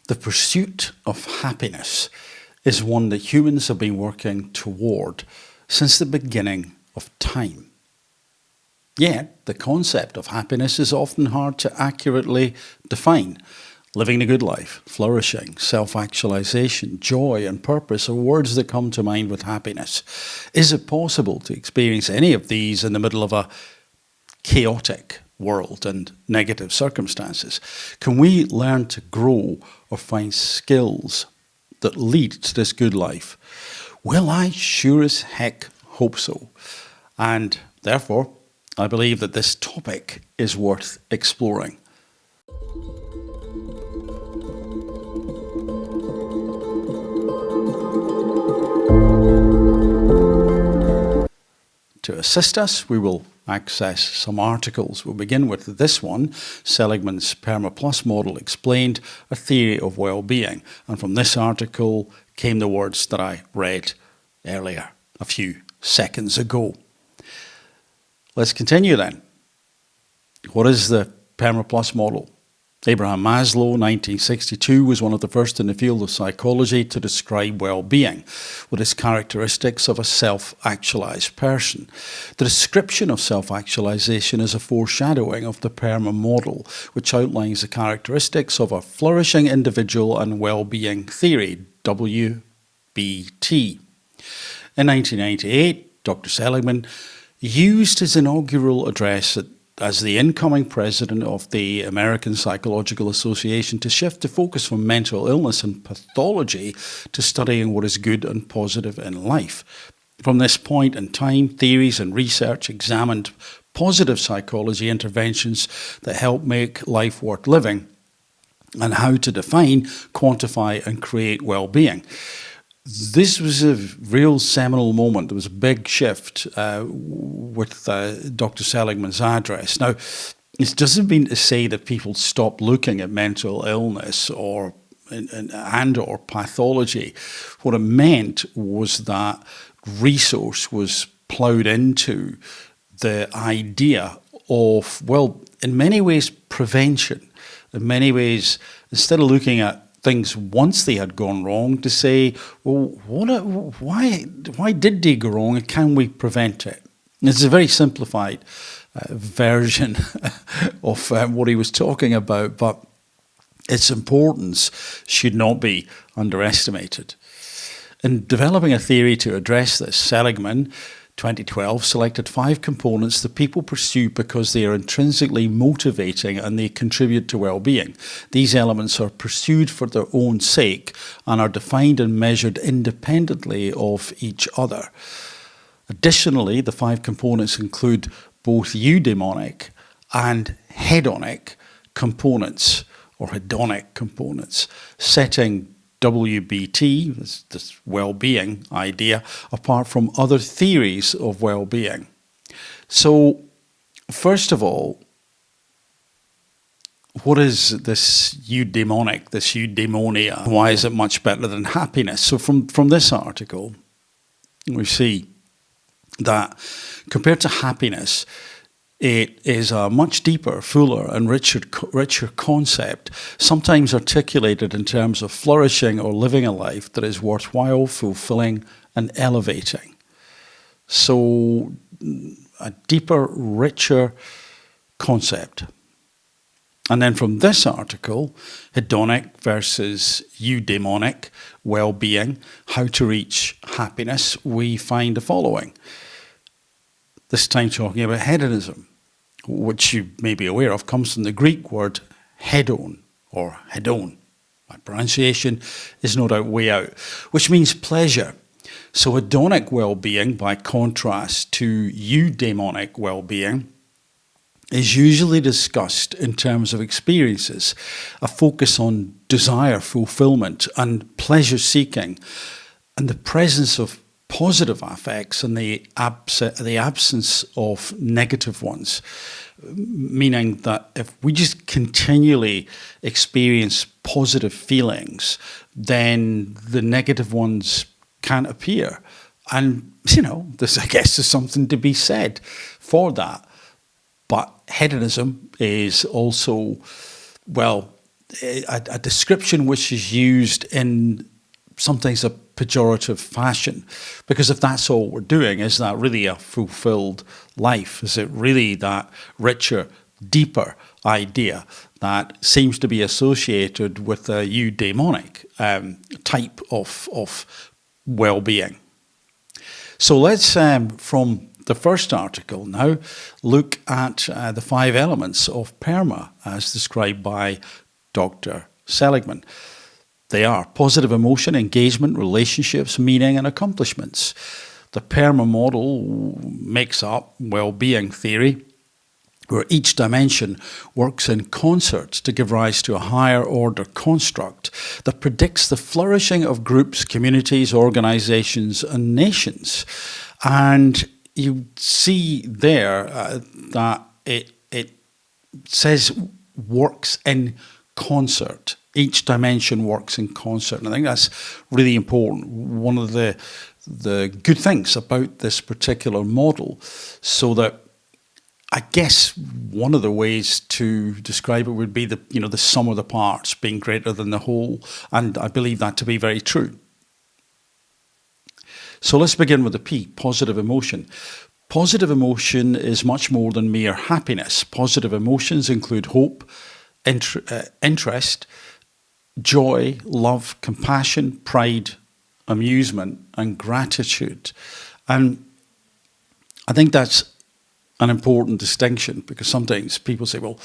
The pursuit of happiness is one that humans have been working toward since the beginning of time. Yet, the concept of happiness is often hard to accurately define. Living a good life, flourishing, self-actualization, joy and purpose are words that come to mind with happiness. Is it possible to experience any of these in the middle of a chaotic world and negative circumstances? Can we learn to grow or find skills that lead to this good life? Well, I sure as heck hope so. And therefore, I believe that this topic is worth exploring. To assist us, we will access some articles. We'll begin with this one. Seligman's PERMA Model explained a theory of well-being. And from this article came the words that I read earlier, a few seconds ago. Let's continue then. What is the PERMA Model? Abraham Maslow, 1962, was one of the first in the field of psychology to describe well-being, with its characteristics of a self-actualized person. The description of self-actualization is a foreshadowing of the PERMA Model, which outlines the characteristics of a flourishing individual and well-being theory, WBT. In 1998, Dr. Seligman used his inaugural address as the incoming president of the American Psychological Association to shift the focus from mental illness and pathology to studying what is good and positive in life. From this point in time, theories and research examined positive psychology interventions that help make life worth living and how to define, quantify and create well-being. This was a real seminal moment. There was a big shift with Dr. Seligman's address. Now, it doesn't mean to say that people stopped looking at mental illness or pathology. What it meant was that resource was ploughed into the idea of, well, in many ways, prevention. In many ways, instead of looking at things once they had gone wrong, to say, well, why did they go wrong and can we prevent it? It's a very simplified version of what he was talking about, but its importance should not be underestimated. In developing a theory to address this, Seligman, 2012, selected 5 components that people pursue because they are intrinsically motivating and they contribute to well-being. These elements are pursued for their own sake and are defined and measured independently of each other. Additionally, the 5 components include both eudaimonic and hedonic components, or hedonic components, setting WBT, this well-being idea, apart from other theories of well-being. So, first of all, what is this eudaimonic, this eudaimonia? Why is it much better than happiness? So from this article, we see that compared to happiness, it is a much deeper, fuller and richer concept, sometimes articulated in terms of flourishing or living a life that is worthwhile, fulfilling and elevating. So a deeper, richer concept. And then from this article, hedonic versus eudaimonic well-being, how to reach happiness, we find the following. This time talking about hedonism, which you may be aware of, comes from the Greek word hedon, or hedon. My pronunciation is no doubt way out, which means pleasure. So hedonic well-being, by contrast to eudaimonic well-being, is usually discussed in terms of experiences, a focus on desire, fulfillment, and pleasure-seeking, and the presence of positive affects and the absence of negative ones, meaning that if we just continually experience positive feelings, then the negative ones can't appear. And, this, I guess, is something to be said for that. But hedonism is also, well, a description which is used in sometimes a pejorative fashion. Because if that's all we're doing, is that really a fulfilled life? Is it really that richer, deeper idea that seems to be associated with the eudaimonic type of well-being? So let's, from the first article now, look at the 5 elements of PERMA as described by Dr. Seligman. They are positive emotion, engagement, relationships, meaning, and accomplishments. The PERMA model makes up well-being theory, where each dimension works in concert to give rise to a higher order construct that predicts the flourishing of groups, communities, organizations, and nations. And you see there that it says works in concert. Each dimension works in concert. And I think that's really important. One of the good things about this particular model, so that I guess one of the ways to describe it would be the sum of the parts being greater than the whole, and I believe that to be very true. So let's begin with the P, positive emotion. Positive emotion is much more than mere happiness. Positive emotions include hope, interest, joy, love, compassion, pride, amusement, and gratitude. And I think that's an important distinction, because sometimes people say, well,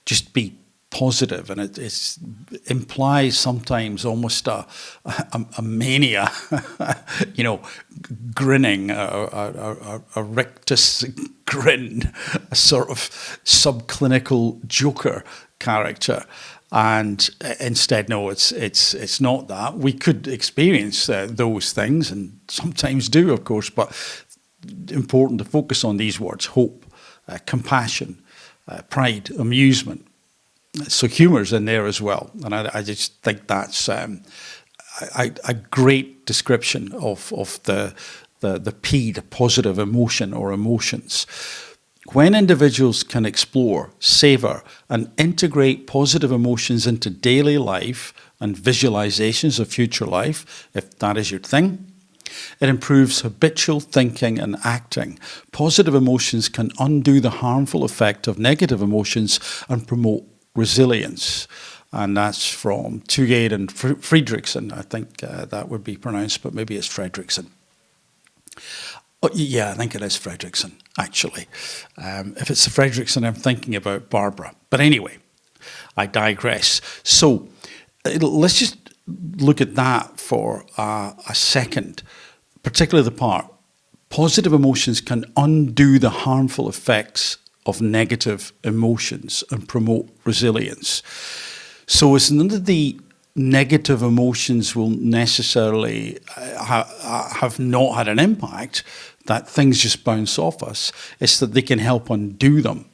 just be positive, and it implies sometimes almost a mania, grinning, a rictus grin, a sort of subclinical Joker character. And instead, no, it's not that. We could experience those things, and sometimes do, of course, but important to focus on these words: hope, compassion, pride, amusement. So humour's in there as well, and I just think that's a great description of the P, the positive emotion or emotions. When individuals can explore, savour, and integrate positive emotions into daily life and visualizations of future life, if that is your thing, it improves habitual thinking and acting. Positive emotions can undo the harmful effect of negative emotions and promote resilience. And that's from Tugade and Friedrichsen. I think that would be pronounced, but maybe it's Fredrickson. Oh, yeah, I think it is Fredrickson, actually. If it's Fredrickson, I'm thinking about Barbara. But anyway, I digress. So let's just look at that for a second, particularly the part. Positive emotions can undo the harmful effects of negative emotions and promote resilience. So it's none of the negative emotions will necessarily have not had an impact, that things just bounce off us. It's that they can help undo them.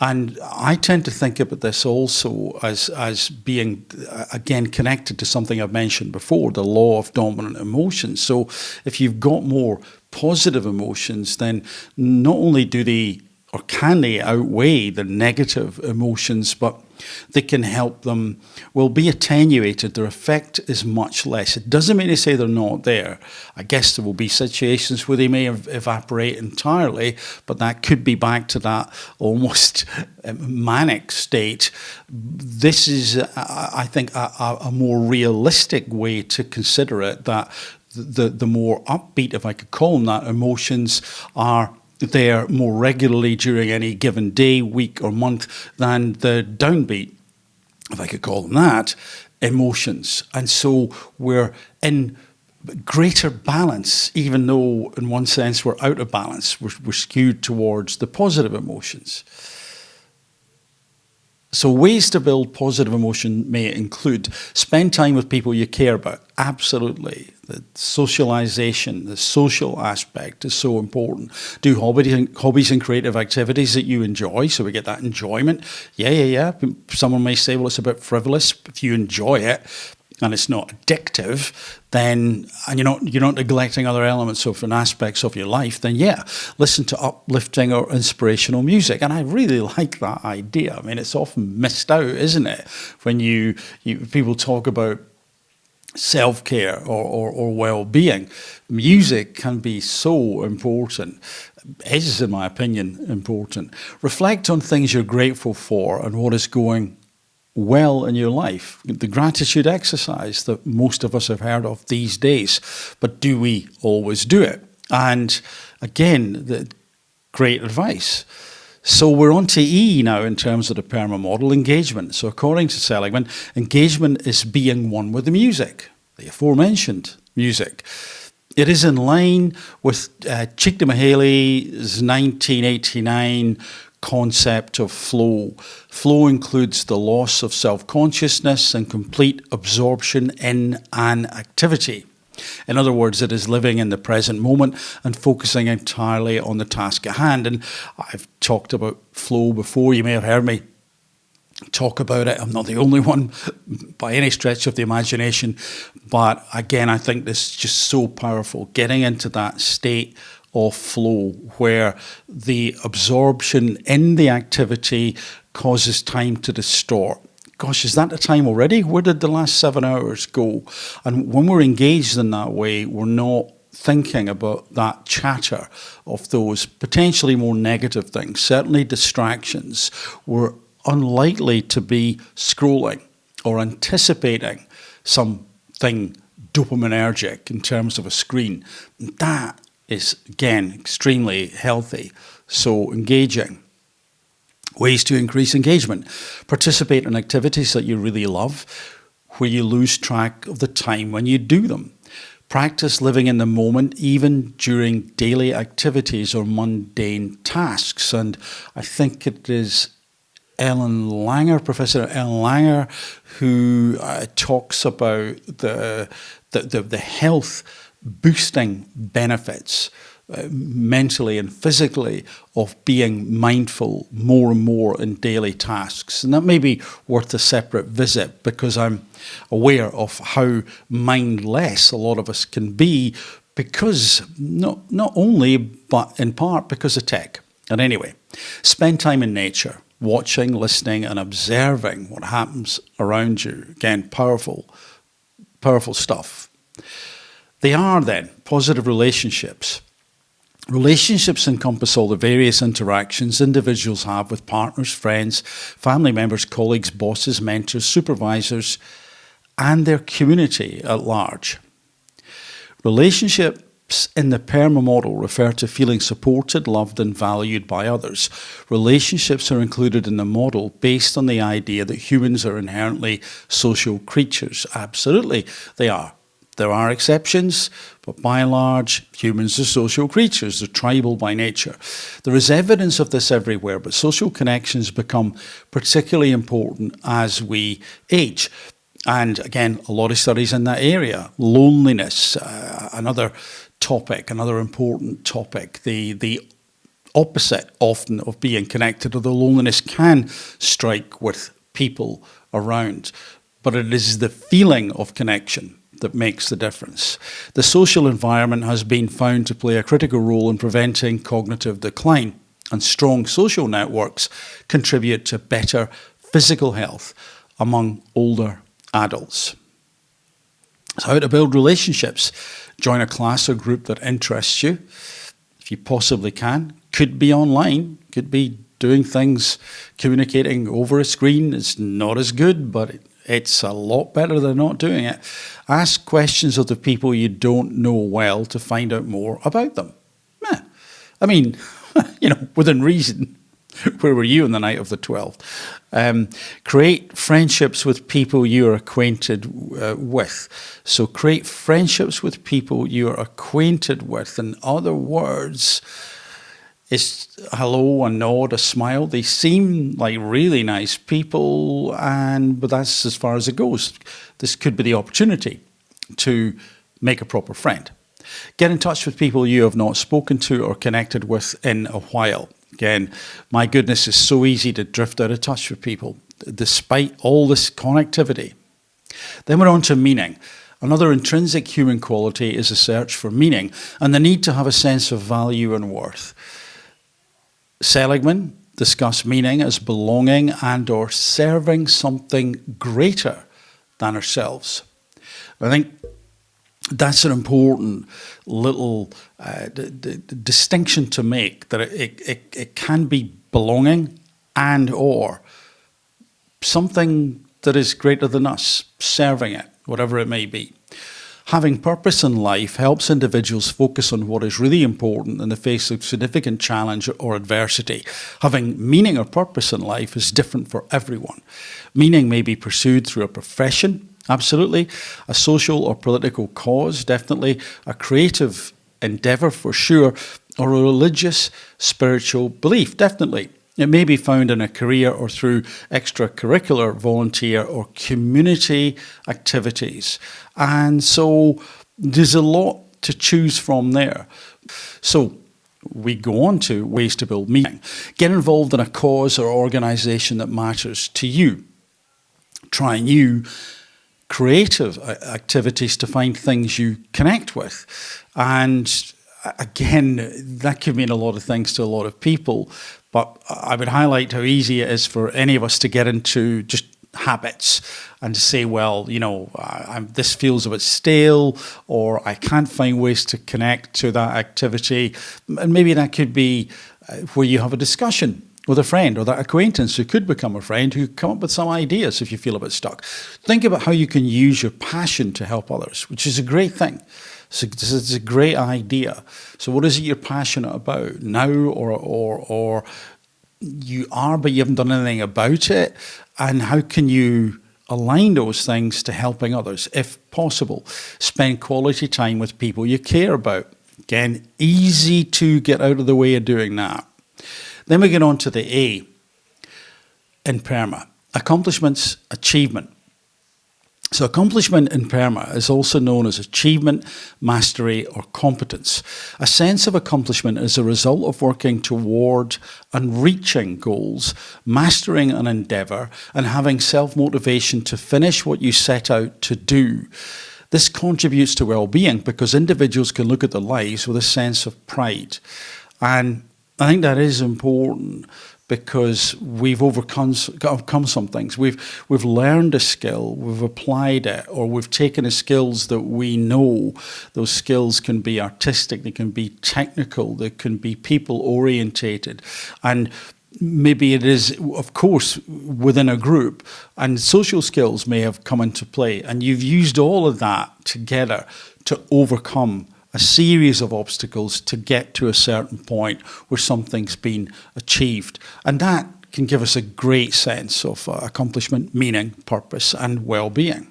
And I tend to think about this also as being, again, connected to something I've mentioned before, the law of dominant emotions. So if you've got more positive emotions, then not only do they, or can they, outweigh the negative emotions, but they can help them, will be attenuated. Their effect is much less. It doesn't mean to say they're not there. I guess there will be situations where they may evaporate entirely, but that could be back to that almost manic state. This is, I think, a more realistic way to consider it, that the more upbeat, if I could call them that, emotions are there more regularly during any given day, week, or month than the downbeat, if I could call them that, emotions. And so we're in greater balance, even though in one sense we're out of balance. We're skewed towards the positive emotions. So ways to build positive emotion may include spend time with people you care about. Absolutely. The socialization, the social aspect is so important. Do hobbies and creative activities that you enjoy, so we get that enjoyment. Yeah. Someone may say, well, it's a bit frivolous. If you enjoy it, and it's not addictive, then, and you're not neglecting other elements of and aspects of your life, then yeah, listen to uplifting or inspirational music. And I really like that idea. I mean, it's often missed out, isn't it? When people talk about self-care or well-being, music can be so important. Is, in my opinion, important. Reflect on things you're grateful for and what is going well in your life. The gratitude exercise that most of us have heard of these days, but do we always do it? And again, the great advice. So we're on to E now in terms of the PERMA model, engagement. So according to Seligman, engagement is being one with the music, the aforementioned music. It is in line with Csikszentmihalyi's 1989 concept of flow. Flow includes the loss of self-consciousness and complete absorption in an activity. In other words, it is living in the present moment and focusing entirely on the task at hand. And I've talked about flow before. You may have heard me talk about it. I'm not the only one by any stretch of the imagination. But again, I think this is just so powerful. Getting into that state of flow where the absorption in the activity causes time to distort. Gosh, is that the time already? Where did the last 7 hours go? And when we're engaged in that way, we're not thinking about that chatter of those potentially more negative things, certainly distractions. We're unlikely to be scrolling or anticipating something dopaminergic in terms of a screen. That is, again, extremely healthy. So engaging. Ways to increase engagement. Participate in activities that you really love, where you lose track of the time when you do them. Practice living in the moment, even during daily activities or mundane tasks. And I think it is Professor Ellen Langer, who talks about the health boosting benefits mentally and physically of being mindful more and more in daily tasks. And that may be worth a separate visit, because I'm aware of how mindless a lot of us can be, because not only, but in part because of tech. And anyway, spend time in nature, watching, listening, and observing what happens around you. Again, powerful stuff. They are then positive relationships. Relationships encompass all the various interactions individuals have with partners, friends, family members, colleagues, bosses, mentors, supervisors, and their community at large. Relationships in the PERMA model refer to feeling supported, loved, and valued by others. Relationships are included in the model based on the idea that humans are inherently social creatures. Absolutely, they are. There are exceptions, but by and large, humans are social creatures. They're tribal by nature. There is evidence of this everywhere, but social connections become particularly important as we age. And again, a lot of studies in that area. Loneliness, another important topic. The opposite often of being connected, although loneliness can strike with people around. But it is the feeling of connection that makes the difference. The social environment has been found to play a critical role in preventing cognitive decline, and strong social networks contribute to better physical health among older adults. So how to build relationships. Join a class or group that interests you, if you possibly can. Could be online, could be doing things, communicating over a screen. It's not as good, but it's a lot better than not doing it. Ask questions of the people you don't know well to find out more about them. I mean, within reason. Where were you on the night of the 12th? Create friendships with people you are acquainted with. So create friendships with people you are acquainted with. In other words, it's a hello, a nod, a smile. They seem like really nice people, but that's as far as it goes. This could be the opportunity to make a proper friend. Get in touch with people you have not spoken to or connected with in a while. Again, my goodness, it's so easy to drift out of touch with people, despite all this connectivity. Then we're on to meaning. Another intrinsic human quality is a search for meaning and the need to have a sense of value and worth. Seligman discussed meaning as belonging and or serving something greater than ourselves. I think that's an important little distinction to make, that it can be belonging and or something that is greater than us, serving it, whatever it may be. Having purpose in life helps individuals focus on what is really important in the face of significant challenge or adversity. Having meaning or purpose in life is different for everyone. Meaning may be pursued through a profession, absolutely, a social or political cause, definitely, a creative endeavour for sure, or a religious, spiritual belief, definitely. It may be found in a career or through extracurricular, volunteer or community activities. And so there's a lot to choose from there. So we go on to ways to build meaning. Get involved in a cause or organisation that matters to you. Try new creative activities to find things you connect with. And again, that could mean a lot of things to a lot of people. But I would highlight how easy it is for any of us to get into just habits and to say, well, you know, this feels a bit stale, or I can't find ways to connect to that activity. And maybe that could be where you have a discussion with a friend or that acquaintance who could become a friend, who come up with some ideas if you feel a bit stuck. Think about how you can use your passion to help others, which is a great thing. So this is a great idea. So what is it you're passionate about now, or you are but you haven't done anything about it? And how can you align those things to helping others, if possible? Spend quality time with people you care about. Again, easy to get out of the way of doing that. Then we get on to the A in PERMA. Accomplishments, achievement. So accomplishment in PERMA is also known as achievement, mastery, or competence. A sense of accomplishment is a result of working toward and reaching goals, mastering an endeavour, and having self-motivation to finish what you set out to do. This contributes to well-being because individuals can look at their lives with a sense of pride. And I think that is important, because we've overcome some things. We've learned a skill, we've applied it, or we've taken the skills that we know. Those skills can be artistic, they can be technical, they can be people-orientated. And maybe it is, of course, within a group. And social skills may have come into play. And you've used all of that together to overcome a series of obstacles to get to a certain point where something's been achieved. And that can give us a great sense of accomplishment, meaning, purpose, and well-being.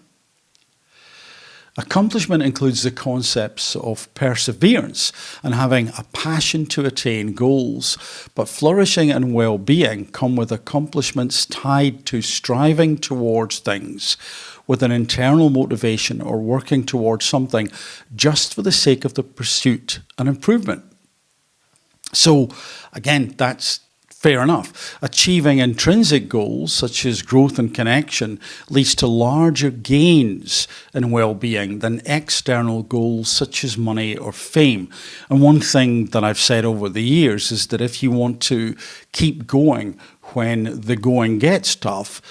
Accomplishment includes the concepts of perseverance and having a passion to attain goals, but flourishing and well-being come with accomplishments tied to striving towards things with an internal motivation or working towards something just for the sake of the pursuit and improvement. So again, that's fair enough. Achieving intrinsic goals, such as growth and connection, leads to larger gains in well-being than external goals, such as money or fame. And one thing that I've said over the years is that if you want to keep going when the going gets tough,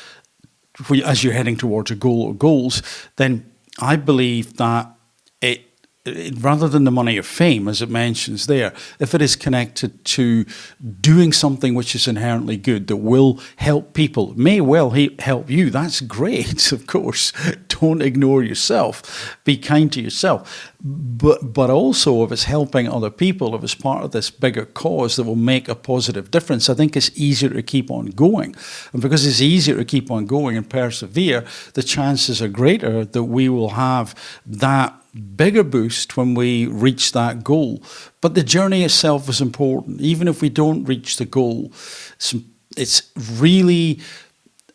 as you're heading towards a goal or goals, then I believe that it rather than the money or fame, as it mentions there, if it is connected to doing something which is inherently good, that will help people, may well help you, that's great, of course. Don't ignore yourself. Be kind to yourself. But also, if it's helping other people, if it's part of this bigger cause that will make a positive difference, I think it's easier to keep on going. And because it's easier to keep on going and persevere, the chances are greater that we will have that bigger boost when we reach that goal. But the journey itself is important. Even if we don't reach the goal, it's really,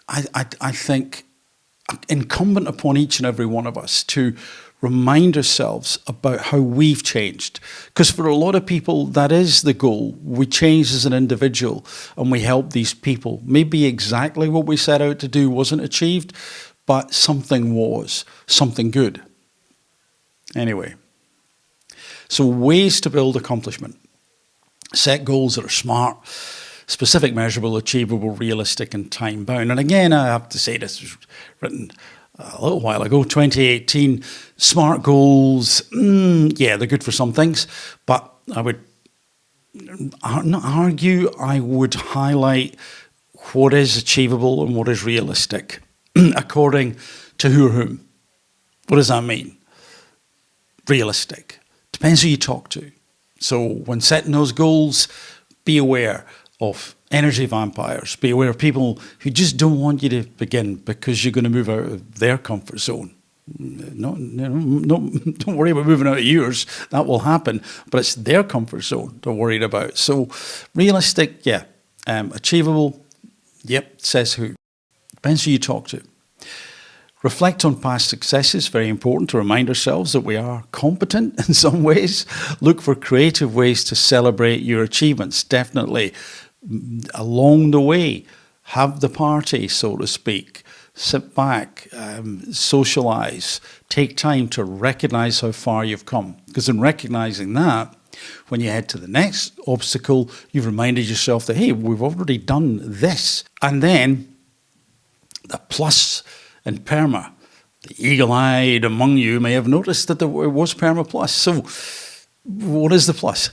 I think, incumbent upon each and every one of us to remind ourselves about how we've changed. Because for a lot of people, that is the goal. We change as an individual and we help these people. Maybe exactly what we set out to do wasn't achieved, but something was something good. Anyway, so ways to build accomplishment. Set goals that are smart, specific, measurable, achievable, realistic, and time-bound. And again, I have to say this was written a little while ago, 2018. Smart goals, yeah, they're good for some things, but I would not argue, I would highlight what is achievable and what is realistic, according to who or whom. What does that mean? Realistic. Depends who you talk to. So when setting those goals, be aware of energy vampires. Be aware of people who just don't want you to begin because you're going to move out of their comfort zone. No, don't worry about moving out of yours. That will happen. But it's their comfort zone they're worried about. So realistic, yeah. Achievable, yep, says who. Depends who you talk to. Reflect on past successes, very important to remind ourselves that we are competent in some ways. Look for creative ways to celebrate your achievements, definitely. Along the way, have the party, so to speak. Sit back, socialize, take time to recognize how far you've come. Because in recognizing that, when you head to the next obstacle, you've reminded yourself that, hey, we've already done this. And then the plus in PERMA, the eagle-eyed among you may have noticed that there was PERMA plus. So what is the plus?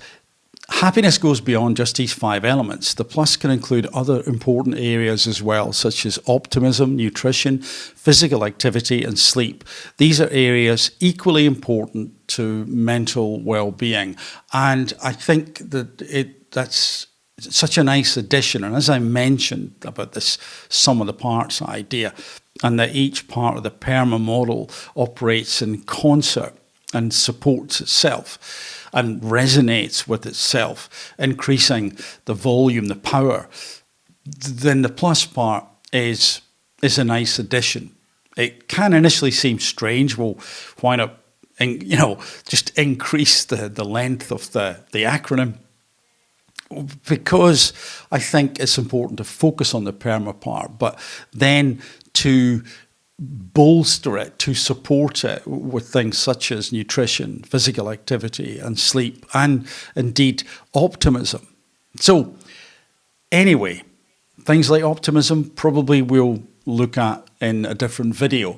Happiness goes beyond just these 5 elements. The plus can include other important areas as well, such as optimism, nutrition, physical activity, and sleep. These are areas equally important to mental well-being. And I think that that's such a nice addition. And as I mentioned about this sum of the parts idea, and that each part of the PERMA model operates in concert and supports itself and resonates with itself, increasing the volume, the power, then the plus part is a nice addition. It can initially seem strange. Well, why not, just increase the length of the acronym? Because I think it's important to focus on the PERMA part, but then to bolster it, to support it with things such as nutrition, physical activity, and sleep, and indeed optimism. So anyway, things like optimism probably we'll look at in a different video.